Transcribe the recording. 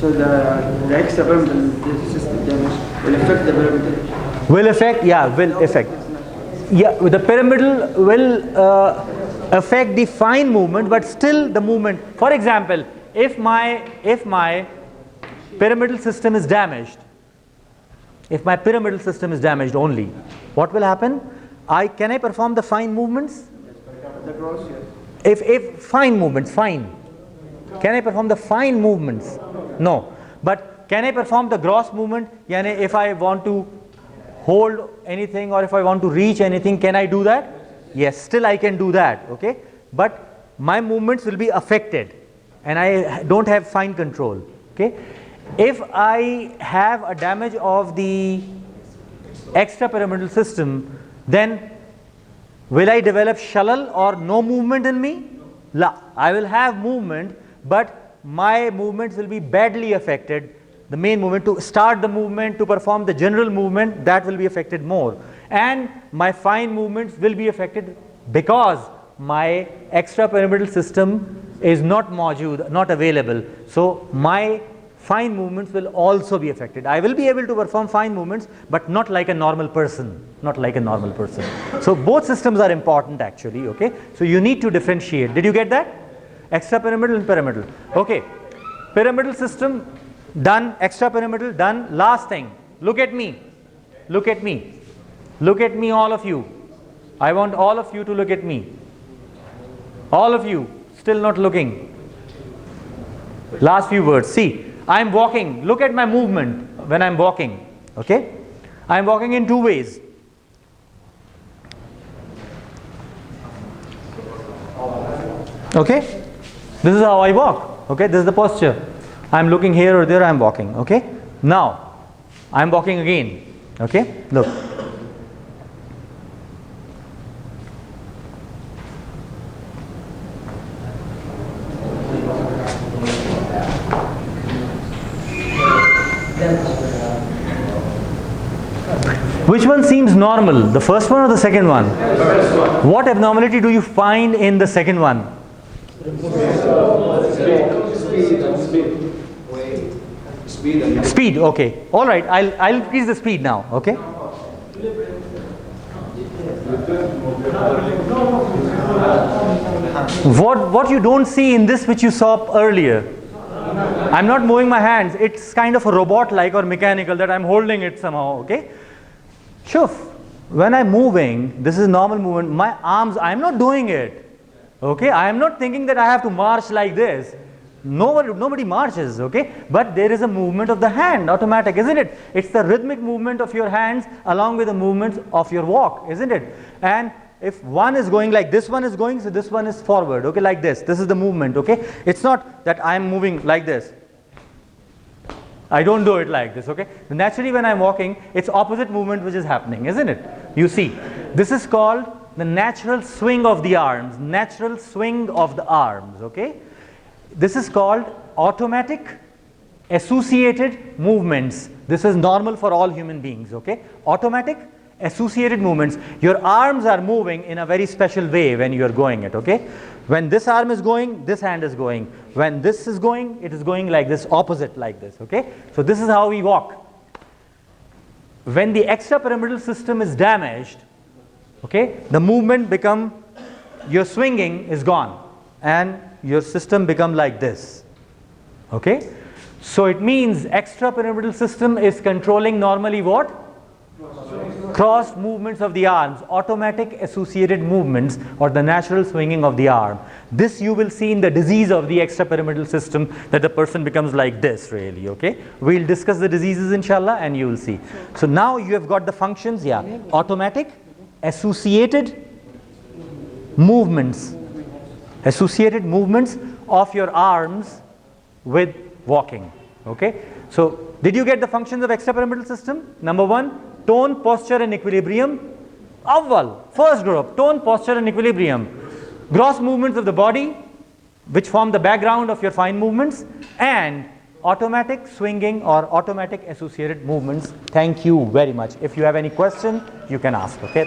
So the extra pyramidal system damage will affect the pyramidal. Will affect, yeah, will affect. Yeah, the pyramidal will affect the fine movement, but still the movement. For example, if my pyramidal system is damaged, if my pyramidal system is damaged only, what will happen? Can I perform the fine movements? The gross, yes. If fine movements, fine. Can I perform the fine movements? No. But can I perform the gross movement? Yani if I want to hold anything or if I want to reach anything, can I do that? Yes, still I can do that, okay? But my movements will be affected and I don't have fine control, okay? If I have a damage of the extrapyramidal system, then will I develop shalal or no movement in me? La. I will have movement, but my movements will be badly affected. The main movement, to start the movement, to perform the general movement, that will be affected more. And my fine movements will be affected because my extrapyramidal system is not mawjood, not available. So my fine movements will also be affected. I will be able to perform fine movements, but not like a normal person, not like a normal person. So both systems are important actually, okay? So you need to differentiate. Did you get that? Extrapyramidal and pyramidal. Okay, pyramidal system done, extrapyramidal done. Last thing, look at me, look at me, look at me, all of you. I want all of you to look at me. All of you still not looking. Last few words. See, I am walking. Look at my movement when I am walking. Okay, I am walking in two ways. Okay, this is how I walk. Okay, this is the posture. I am looking here or there, I am walking. Okay, now I am walking again. Okay, look. Which one seems normal, the first one or the second one? First one. What abnormality do you find in the second one? Speed, okay. All right, I'll increase the speed now, okay? What you don't see in this which you saw earlier. I'm not moving my hands. It's kind of a robot-like or mechanical that I'm holding it somehow, okay? Shuf, when I'm moving, this is normal movement, my arms, I'm not doing it. Okay, I am not thinking that I have to march like this. Nobody marches, okay? But there is a movement of the hand, automatic, isn't it? It's the rhythmic movement of your hands along with the movements of your walk, isn't it? And if one is going like this one is going, so this one is forward, okay, like this. This is the movement, okay? It's not that I am moving like this. I don't do it like this, okay? Naturally when I'm walking, it's opposite movement which is happening, isn't it? You see, this is called the natural swing of the arms, natural swing of the arms, okay? This is called automatic associated movements. This is normal for all human beings, okay? Automatic associated movements. Your arms are moving in a very special way when you are going it, okay? When this arm is going, this hand is going. When this is going, it is going like this, opposite like this, okay? So this is how we walk. When the extrapyramidal system is damaged, okay, the movement become, your swinging is gone and your system become like this, okay? So it means extrapyramidal system is controlling normally what? Crossed movements of the arms, automatic associated movements or the natural swinging of the arm. This you will see in the disease of the extrapyramidal system, that the person becomes like this really, okay? We'll discuss the diseases inshallah and you will see. So now you have got the functions, yeah, automatic associated movements, associated movements of your arms with walking, okay? So did you get the functions of extrapyramidal system? Number one, tone, posture and equilibrium. Awwal, first group, tone, posture and equilibrium. Gross movements of the body which form the background of your fine movements, and automatic swinging or automatic associated movements. Thank you very much. If you have any question, you can ask, okay?